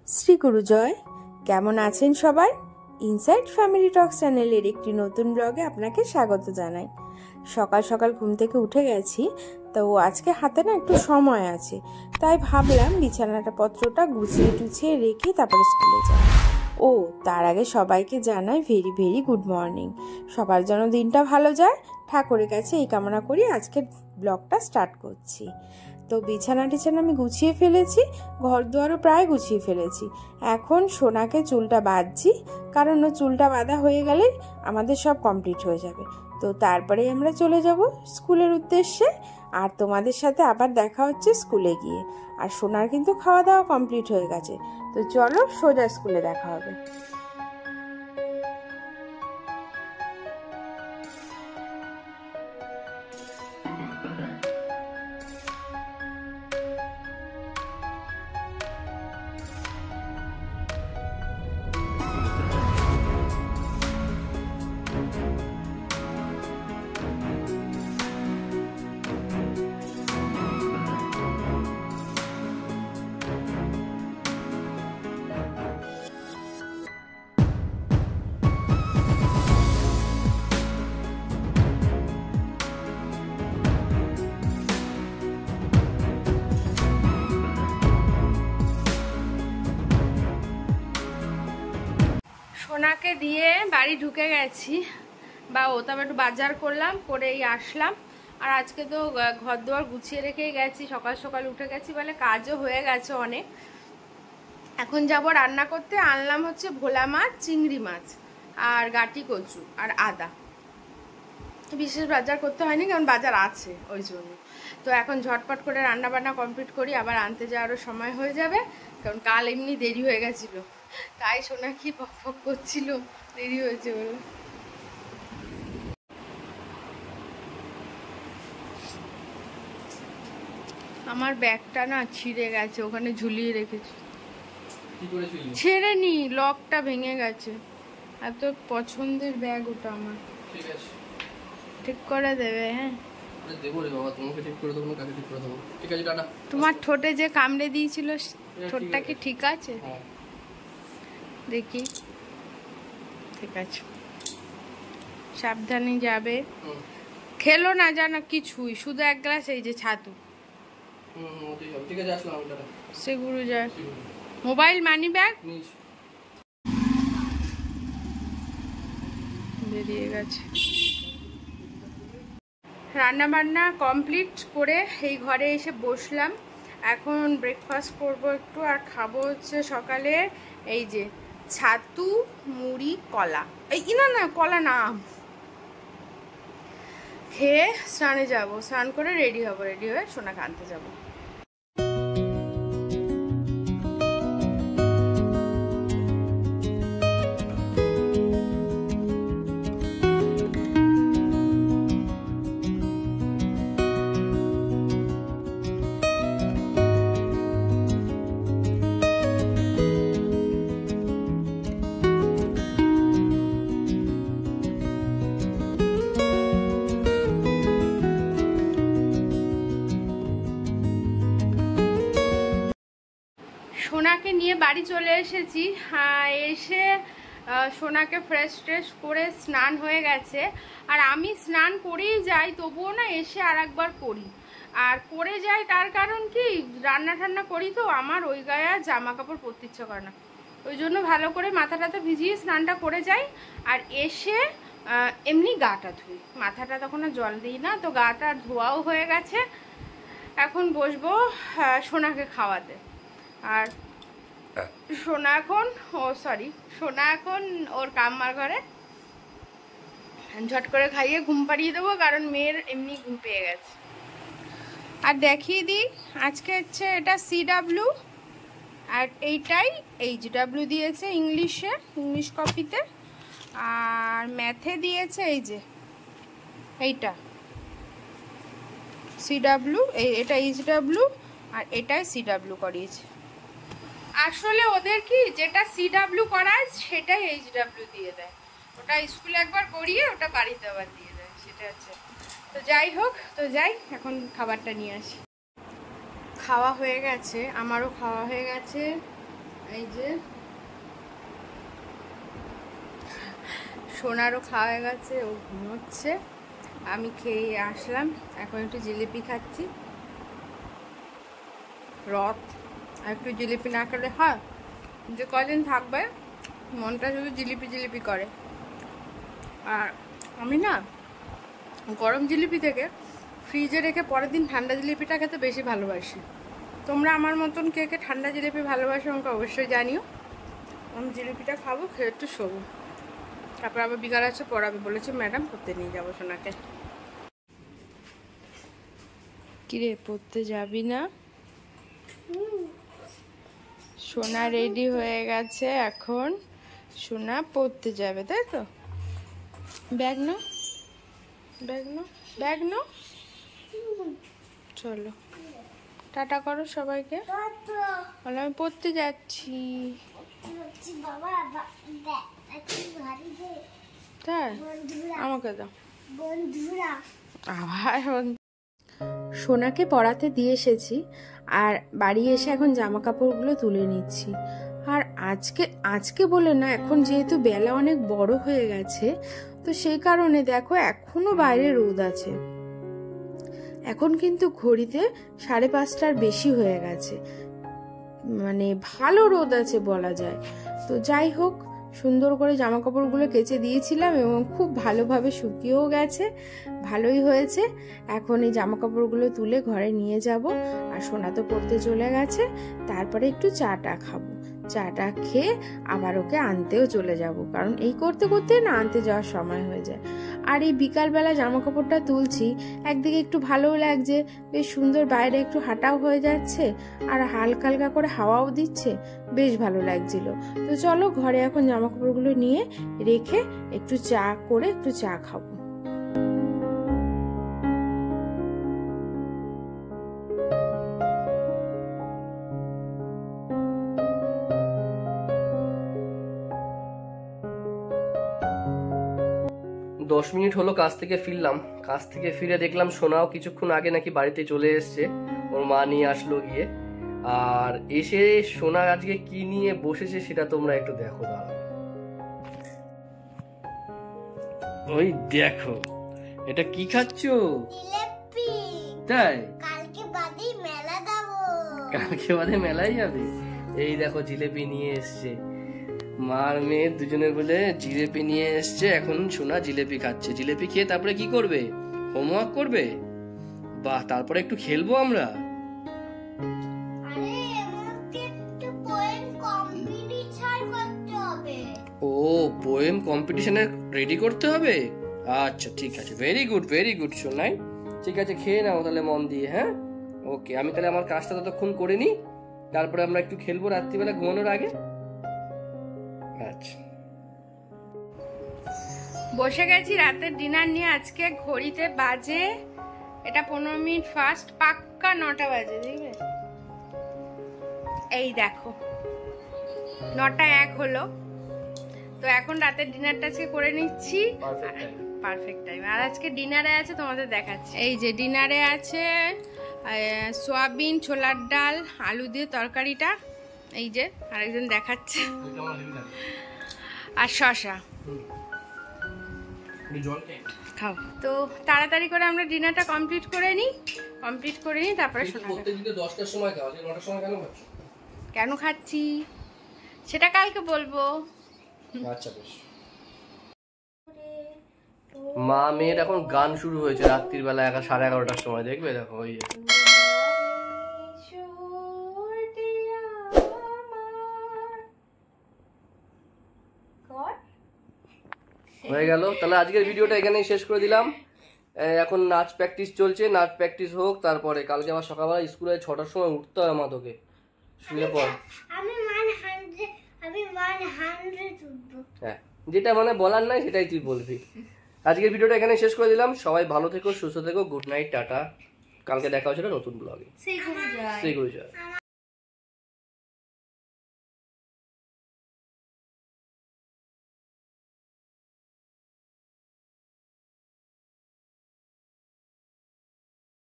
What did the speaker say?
শ্রী গুরুজয়, কেমন আছেন সবাই? ইনসাইড ফ্যামিলি টক চ্যানেলের একটি নতুন ব্লগে আপনাকে স্বাগত জানাই। সকাল সকাল ঘুম থেকে উঠে গেছি, তো আজকে হাতে না একটু সময় আছে, তাই ভাবলাম বিছানাটা পত্রটা গুছিয়ে টুছিয়ে রেখে তারপরে স্কুলে যাই। ও তার আগে সবাইকে জানাই ভেরি ভেরি গুড মর্নিং। সবার যেন দিনটা ভালো যায়, ঠাকুরের কাছে এই কামনা করি আজকে ব্লগটা স্টার্ট করছি। তো বিছানা টিছানা আমি গুছিয়ে ফেলেছি, ঘর দুয়ারও প্রায় গুছিয়ে ফেলেছি। এখন সোনাকে চুলটা বাঁধছি, কারণ ও চুলটা বাঁধা হয়ে গেলে আমাদের সব কমপ্লিট হয়ে যাবে। তো তারপরেই আমরা চলে যাব স্কুলের উদ্দেশ্যে, আর তোমাদের সাথে আবার দেখা হচ্ছে স্কুলে গিয়ে। আর সোনার কিন্তু খাওয়া দাওয়া কমপ্লিট হয়ে গেছে, তো চলো সোজা স্কুলে দেখা হবে। সোনাকে দিয়ে বাড়ি ঢুকে গেছি, বা ও তো একটু বাজার করলাম, করেই আসলাম। আর আজকে তো ঘর দুয়ার গুছিয়ে রেখেই গেছি, সকাল সকাল উঠে গেছি বলে কাজও হয়ে গেছে অনেক। এখন যাব রান্না করতে। আনলাম হচ্ছে ভোলা মাছ, চিংড়ি মাছ আর গাটি কচু আর আদা। বিশেষ বাজার করতে হয়নি, কারণ বাজার আছে ওই জন্য। তো এখন ঝটপট করে রান্না বান্না কমপ্লিট করি, আবার আনতে যাওয়ারও সময় হয়ে যাবে, কারণ কাল এমনি দেরি হয়ে গেছিলো। তাই সোনা কি বক করছিল দেরি হয়েছে বলে। আমার ব্যাগটা না ছিঁড়ে গেছে, ওখানে ঝুলিয়ে রেখেছি। ছেড়ে নি, লকটা ভেঙে গেছে। এত পছন্দের ব্যাগ ওটা আমার। ঠিক আছে, ঠিক করে দেবে? হ্যাঁ দেবো রে বাবা, তোমাকে ঠিক করে দেবো না, কাকে ঠিক করে দেবো? ঠিক আছে টাটা। তোমার ঠোঁটে যে কামড়ে দিয়েছিল, ঠোঁটটা কি ঠিক আছে? দেখি, ঠিক আছে, সাবধানে যাবে। খেলো না জানো কিছুই, শুধু এক গ্লাস এই যে ছাতু। ঠিক আছে, আসলাম। সে গুরু যায়। মোবাইল, মানি ব্যাগ বেরিয়ে গেছে। রান্না বান্না কমপ্লিট করে এই ঘরে এসে বসলাম। এখন ব্রেকফাস্ট করব একটু, আর খাবো হচ্ছে সকালে এই যে ছাতু, মুড়ি, কলা। এই না না, কলা না, খেয়ে স্নানে যাব। স্নান করে রেডি হব, রেডি হয়ে সোনাকে আনতে যাবো। সোনাকে নিয়ে বাড়ি চলে এসেছি। এসে সোনাকে ফ্রেশ ট্রেশ করে স্নান হয়ে গেছে। আর আমি স্নান করেই যাই, তবুও না এসে আর একবার করি। আর করে যাই তার কারণ কি, রান্না ঠান্না করি তো, আমার ওই গায়ে জামা কাপড় পরতে ইচ্ছে করে না। ওই জন্য ভালো করে মাথা টাথা ভিজিয়ে স্নানটা করে যাই। আর এসে এমনি গাটা ধুই, মাথাটা তখন আর জল দিই না। তো গাটা ধোয়াও হয়ে গেছে, এখন বসবো সোনাকে খাওয়াতে। আর সোনা এখন সোনা এখন ওর কাম্মার ঘরে, ঝট করে খাইয়ে ঘুম পাড়িয়ে দেবো, কারণ মেয়ের এমনি ঘুম পেয়ে গেছে। আর দেখিয়ে দিই, আজকে হচ্ছে এটা CW আর এইটাই HW দিয়েছে ইংলিশে, ইংলিশ কপিতে। আর ম্যাথে দিয়েছে এই যে এইটা CW, এটা HW, আর এটাই CW করিয়েছে। আসলে ওদের কি যেটা CW করায় সেটাই HW দিয়ে দেয়। ওটা স্কুলে একবার করিয়ে ওটা বাড়িতে আবার দিয়ে দেয়, সেটা হচ্ছে। তো যাই হোক, তো যাই, এখন খাবারটা নিয়ে আসি। খাওয়া হয়ে গেছে, আমারও খাওয়া হয়ে গেছে। এই যে সোনারও খাওয়া হয়ে গেছে, ও ঘুমোচ্ছে, আমি খেয়ে আসলাম, এখন একটু জিলিপি খাচ্ছি। রথ আর একটু জিলিপি না খেলে হয়, যে কদিন থাকবে মনটা শুধু জিলিপি জিলিপি করে। আর আমি না গরম জিলিপি থেকে ফ্রিজে রেখে পরের দিন ঠান্ডা জিলিপিটা খেতে বেশি ভালোবাসি। তোমরা আমার মতন কে কে ঠান্ডা জিলিপি ভালোবাসো আমাকে অবশ্যই জানিও। আমি জিলিপিটা খাবো, খেয়ে একটু শোবো, তারপর আবার বিকাল আছে পড়াবে বলেছে ম্যাডাম, পড়তে নিয়ে যাবো সোনাকে। কিরে পড়তে যাবি না? সোনা রেডি হয়ে গেছে, এখন সোনা পড়তে যাবে, তাই তো? ব্যাগ নাও, ব্যাগ নাও, ব্যাগ নাও, চলো টাটা করো সবাইকে। বলো আমি পড়তে যাচ্ছি। তাই আমাকে দাও। আবার সোনাকে পড়াতে দিয়ে এসেছি, আর বাড়ি এসে এখন জামা কাপড়গুলো তুলে নিচ্ছি। আর আজকে বলে না, এখন যেহেতু বেলা অনেক বড় হয়ে গেছে, তো সেই কারণে দেখো এখনো বাইরে রোদ আছে। এখন কিন্তু ঘড়িতে 5:30টার বেশি হয়ে গেছে, মানে ভালো রোদ আছে বলা যায়। তো যাই হোক, সুন্দর করে জামা কাপড়গুলো কেচে দিয়েছিলাম এবং খুব ভালোভাবে শুকিয়েও গেছে, ভালোই হয়েছে। এখন এই জামা কাপড়গুলো তুলে ঘরে নিয়ে যাব, আর সোনা তো পড়তে চলে গেছে, তারপরে একটু চাটা খাবো। চাটা খেয়ে আবার ওকে আনতেও চলে যাব, কারণ এই করতে করতে না আনতে যাওয়ার সময় হয়ে যায়। আর এই বিকালবেলা জামা কাপড়টা তুলছি, একদিকে একটু ভালোও লাগছে, বেশ সুন্দর বাইরে একটু হাঁটাও হয়ে যাচ্ছে, আর হালকা হালকা করে হাওয়াও দিচ্ছে, বেশ ভালো লাগছিল। তো চলো ঘরে এখন জামা কাপড়গুলো নিয়ে রেখে একটু চা করে একটু চা খাবো। দশ মিনিট হলো কাজ থেকে ফিরলাম, কাজ থেকে ফিরে দেখলাম সোনাও কিছুক্ষণ আগে নাকি বাড়িতে চলে এসছে, ওর মা নিয়ে আসলো গিয়ে। আর এসে সোনা আজকে কি নিয়ে বসেছে সেটা তোমরা একটু দেখো, দাঁড়াও। ওই দেখো, এটা কি খাচ্ছো? জিলিপি। তাই? কালকে বাদে মেলা যাবো। কালকে বাদে মেলায় যাবে? এই দেখো জিলিপি নিয়ে এসছে, মার মেয়ে দুজনে বলে জিলিপি নিয়ে এসছে। এখন সোনা জিলিপি খাচ্ছে, জিলিপি খেয়ে তারপরে কি করবে? হোমওয়ার্ক করবে? বাহ, তারপরে একটু খেলবো আমরা। আরে আমাকে একটু পোয়েম কম্পিটিশন করতে হবে। ও, পোয়েম কম্পিটিশনে রেডি করতে হবে? আচ্ছা ঠিক আছে, ভেরি গুড সোনাই। ঠিক আছে, খেয়ে নাও তাহলে মন দিয়ে। হ্যাঁ ওকে, আমি তাহলে আমার কাজটা ততক্ষণ করে নিই, তারপরে আমরা একটু খেলবো রাত্রিবেলা ঘুমানোর আগে। আচ্ছা, বসে গেছি রাতের ডিনার নিয়ে। আজকে ঘড়িতে বাজে, এটা 15 মিনিট ফাস্ট, পাক্কা 9টা বাজে, দেখবে? এই দেখো 9:01 হলো। তো এখন রাতের ডিনারটা আজকে করে নিচ্ছি, পারফেক্ট টাইম। আর আজকে ডিনারে আছে তোমাদের দেখাচ্ছি। এই যে ডিনারে আছে সোয়াবিন, ছোলার ডাল, আলু দিয়ে তরকারিটা, এই যে আরেকজন দেখাচ্ছে, আর শসা। খাও। তো তাড়াতাড়ি করে আমরা ডিনারটা কমপ্লিট করে নিই, তারপরে শোনা যাবে। 10টার সময় খাও, 9টার সময় কেন খাচ্ছ? কেন খাচ্ছি সেটা কালকে বলবো। আচ্ছা বেশ। মা মেয়ের এখন গান শুরু হয়েছে রাত্রির বেলা 11:30টার সময়, দেখবে? দেখো ওই হয়ে গেল। তাহলে আজকের ভিডিওটা এখানেই শেষ করে দিলাম। এখন নাচ প্র্যাকটিস চলছে, নাচ প্র্যাকটিস হোক, তারপরে কালকে আবার সকালবেলা স্কুলে 6টার সময় উঠতে হয় মা তোকে। শুয়ে পড়। আমি 100 উঠবো। হ্যাঁ, যেটা মানে বলার নাই সেটাই তুই বলবি। আজকের ভিডিওটা এখানে শেষ করে দিলাম। সবাই ভালো থেকো, সুস্থ থেকো, গুড নাইট, টাটা। কালকে দেখা হচ্ছে নতুন ব্লগে। সেই গুরু জয়।